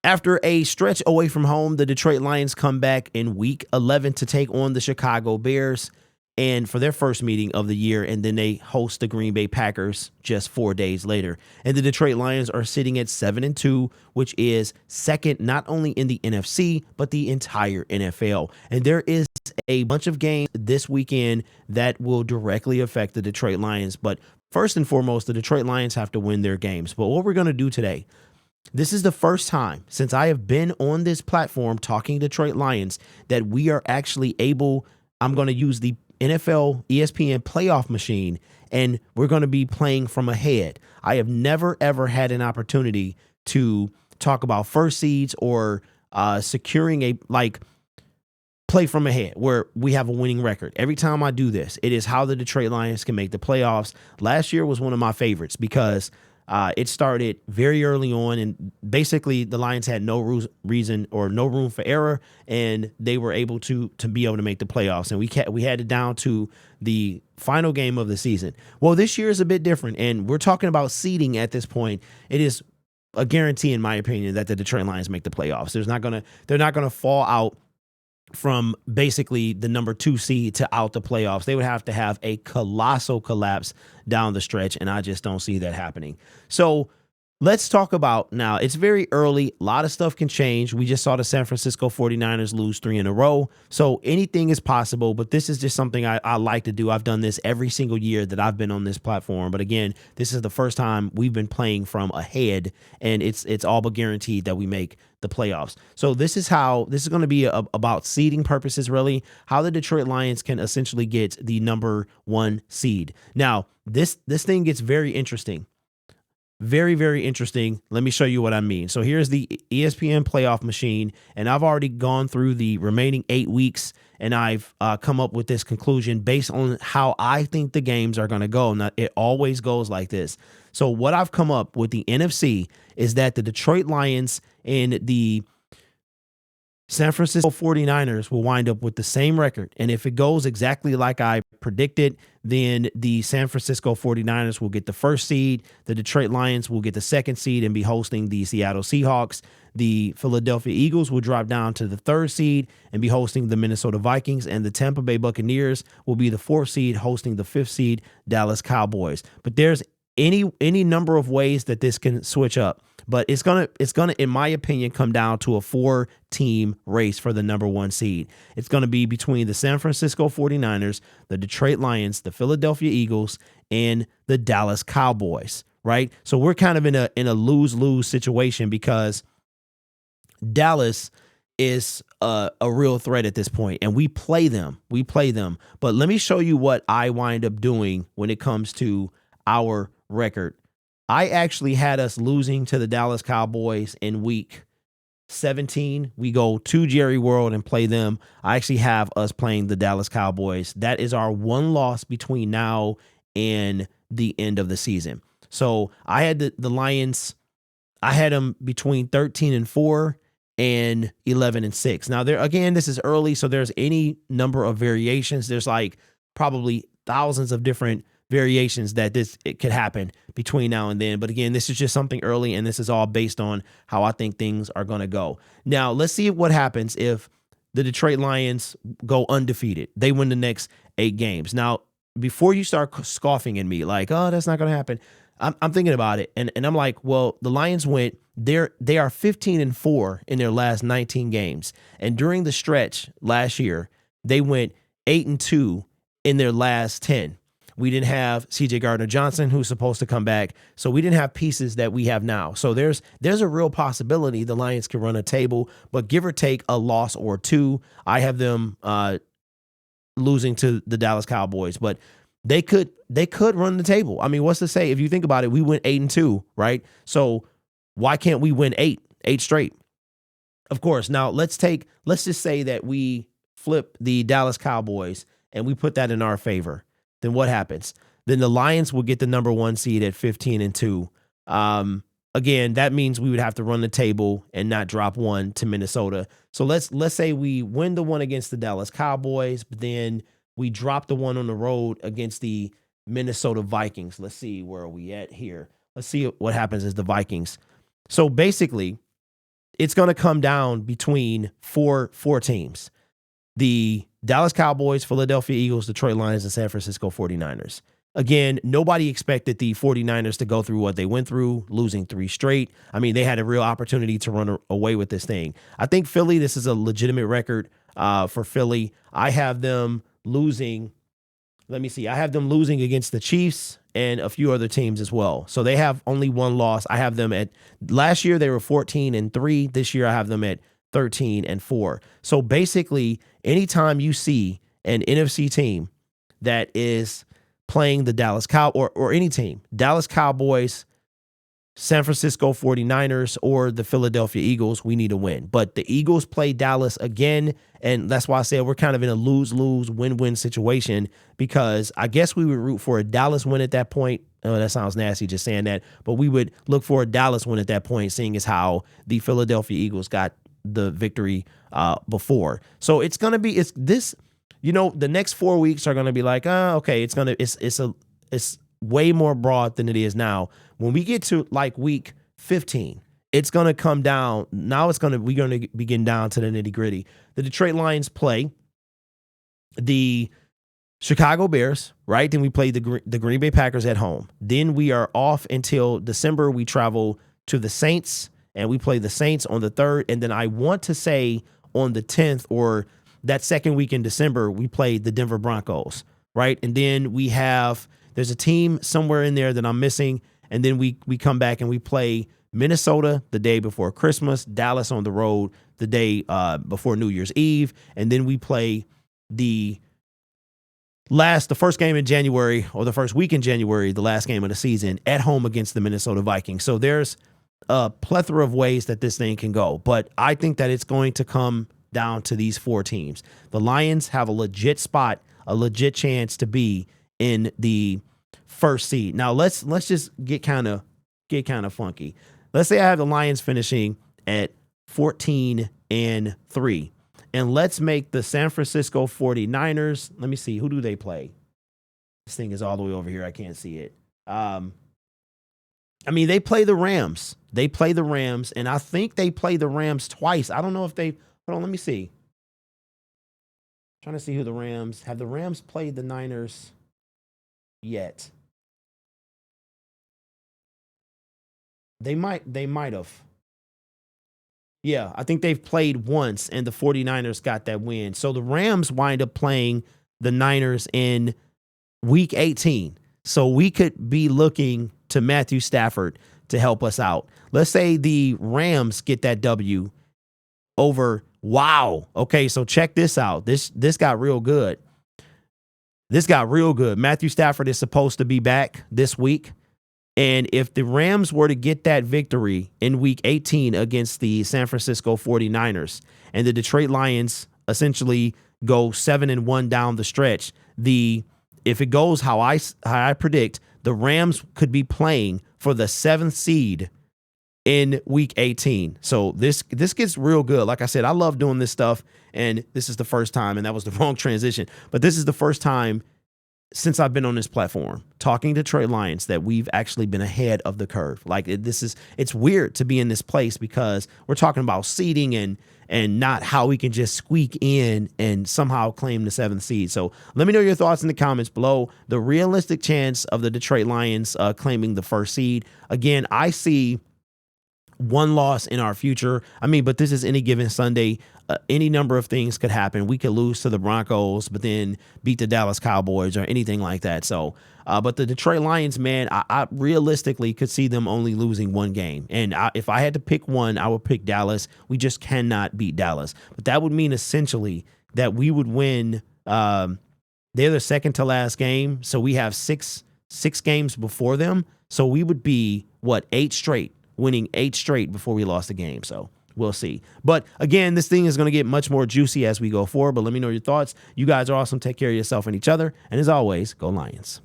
After a stretch away from home, the Detroit Lions come back in week 11 to take on the Chicago Bears and for their first meeting of the year, and then they host the Green Bay Packers just 4 days later. And the Detroit Lions are sitting at 7-2, which is second not only in the NFC, but the entire NFL. And there is a bunch of games this weekend that will directly affect the Detroit Lions. But first and foremost, the Detroit Lions have to win their games. But what we're going to do today, this is the first time since I have been on this platform talking Detroit Lions that we are actually able, I'm going to use the NFL ESPN playoff machine, and we're going to be playing from ahead. I have never, ever had an opportunity to talk about first seeds or securing a play from ahead where we have a winning record. Every time I do this, it is how the Detroit Lions can make the playoffs. Last year was one of my favorites because it started very early on, and basically the Lions had no reason or no room for error, and they were able to be able to make the playoffs. And we had it down to the final game of the season. Well, this year is a bit different, and we're talking about seeding at this point. It is a guarantee, in my opinion, that the Detroit Lions make the playoffs. They're not gonna fall out from basically the number 2 seed to out the playoffs. They would have to have a colossal collapse down the stretch, and I just don't see that happening. So let's talk about now. It's very early. A lot of stuff can change. We just saw the San Francisco 49ers lose 3 in a row. So anything is possible, but this is just something I like to do. I've done this every single year that I've been on this platform. But again, this is the first time we've been playing from ahead, and it's all but guaranteed that we make the playoffs. So this is going to be about seeding purposes, really, how the Detroit Lions can essentially get the number 1 seed. Now, this thing gets very interesting. Very, very interesting. Let me show you what I mean. So here's the ESPN playoff machine, and I've already gone through the remaining 8 weeks, and I've come up with this conclusion based on how I think the games are going to go. Now, it always goes like this. So what I've come up with the NFC is that the Detroit Lions and the San Francisco 49ers will wind up with the same record. And if it goes exactly like I predicted, then the San Francisco 49ers will get the first seed. The Detroit Lions will get the second seed and be hosting the Seattle Seahawks. The Philadelphia Eagles will drop down to the 3rd seed and be hosting the Minnesota Vikings. And the Tampa Bay Buccaneers will be the 4th seed hosting the 5th seed Dallas Cowboys. But there's any number of ways that this can switch up. But it's gonna, in my opinion, come down to a 4-team race for the number 1 seed. It's gonna be between the San Francisco 49ers, the Detroit Lions, the Philadelphia Eagles, and the Dallas Cowboys. Right? So we're kind of in a lose-lose situation because Dallas is a real threat at this point, and we play them. But let me show you what I wind up doing when it comes to our record. I actually had us losing to the Dallas Cowboys in week 17. We go to Jerry World and play them. I actually have us playing the Dallas Cowboys. That is our 1 loss between now and the end of the season. So I had the Lions, I had them between 13-4 and 11-6. Now there, again, this is early, so there's any number of variations. There's like probably thousands of different variations that it could happen between now and then. But again, this is just something early, and this is all based on how I think things are going to go. Now, let's see what happens if the Detroit Lions go undefeated. They win the next 8 games. Now, before you start scoffing at me like, oh, that's not going to happen, I'm thinking about it, and I'm like, well, the Lions they are 15-4 in their last 19 games. And during the stretch last year, they went 8-2 in their last 10. We didn't have C.J. Gardner-Johnson, who's supposed to come back. So we didn't have pieces that we have now. So there's a real possibility the Lions can run a table, but give or take a loss or 2. I have them losing to the Dallas Cowboys, but they could run the table. I mean, what's to say? If you think about it, we went 8-2, right? So why can't we win 8 straight? Of course. Now let's just say that we flip the Dallas Cowboys and we put that in our favor. Then what happens? Then the Lions will get the number 1 seed at 15-2. Again, that means we would have to run the table and not drop 1 to Minnesota. So let's say we win the one against the Dallas Cowboys, but then we drop the one on the road against the Minnesota Vikings. Let's see, where are we at here? Let's see what happens as the Vikings. So basically, it's going to come down between four teams: the Dallas Cowboys, Philadelphia Eagles, Detroit Lions, and San Francisco 49ers. Again, nobody expected the 49ers to go through what they went through, losing 3 straight. I mean, they had a real opportunity to run away with this thing. I think Philly, this is a legitimate record for Philly. I have them losing. Let me see. I have them losing against the Chiefs and a few other teams as well. So they have only one loss. I have them at, last year they were 14-3. This year I have them at 13-4. So basically, anytime you see an NFC team that is playing the Dallas or any team, Dallas Cowboys, San Francisco 49ers, or the Philadelphia Eagles, we need to win. But the Eagles play Dallas again, and that's why I said we're kind of in a lose-lose, win-win situation, because I guess we would root for a Dallas win at that point. Oh, that sounds nasty just saying that, but we would look for a Dallas win at that point, seeing as how the Philadelphia Eagles got the victory before. So it's going to be, it's this, the next 4 weeks are going to be like, okay, it's way more broad than it is now. When we get to like week 15, it's going to come down. Now we're going to be getting down to the nitty gritty. The Detroit Lions play the Chicago Bears, right? Then we play the Green Bay Packers at home. Then we are off until December. We travel to the Saints, and we play the Saints on the 3rd. And then I want to say on the 10th, or that second week in December, we play the Denver Broncos, right? And then there's a team somewhere in there that I'm missing. And then we come back and we play Minnesota the day before Christmas, Dallas on the road the day before New Year's Eve. And then we play the first game in January, or the first week in January, the last game of the season, at home against the Minnesota Vikings. So there's a plethora of ways that this thing can go. But I think that it's going to come down to these 4 teams. The Lions have a legit spot, a legit chance to be in the first seed. Now let's just get kind of funky. Let's say I have the Lions finishing at 14-3, and let's make the San Francisco 49ers. Let me see, who do they play? This thing is all the way over here. I can't see it. They play the Rams. And I think they play the Rams twice. I don't know if hold on, let me see. Trying to see who the Rams have. The Rams played the Niners yet? They might have. Yeah, I think they've played once, and the 49ers got that win. So the Rams wind up playing the Niners in week 18. So we could be looking to Matthew Stafford to help us out. Let's say the Rams get that W over. Wow. Okay, so check this out. This got real good. Matthew Stafford is supposed to be back this week. And if the Rams were to get that victory in week 18 against the San Francisco 49ers, and the Detroit Lions essentially go 7-1 down the stretch, if it goes how I predict, the Rams could be playing for the 7th seed in week 18. So this gets real good. Like I said, I love doing this stuff, and this is the first time, and that was the wrong transition, but this is the first time since I've been on this platform talking Detroit Lions that we've actually been ahead of the curve. Like it's weird to be in this place, because we're talking about seeding and not how we can just squeak in and somehow claim the 7th seed. So let me know your thoughts in the comments below. The realistic chance of the Detroit Lions claiming the 1st seed. Again, I see one loss in our future. But this is any given Sunday. Any number of things could happen. We could lose to the Broncos, but then beat the Dallas Cowboys or anything like that. So, but the Detroit Lions, man, I realistically could see them only losing one game. And if I had to pick one, I would pick Dallas. We just cannot beat Dallas. But that would mean essentially that we would win. They're the second to last game. So we have six games before them. So we would be, 8 straight, winning 8 straight before we lost the game. So we'll see. But again, this thing is going to get much more juicy as we go forward. But let me know your thoughts. You guys are awesome. Take care of yourself and each other. And as always, go Lions.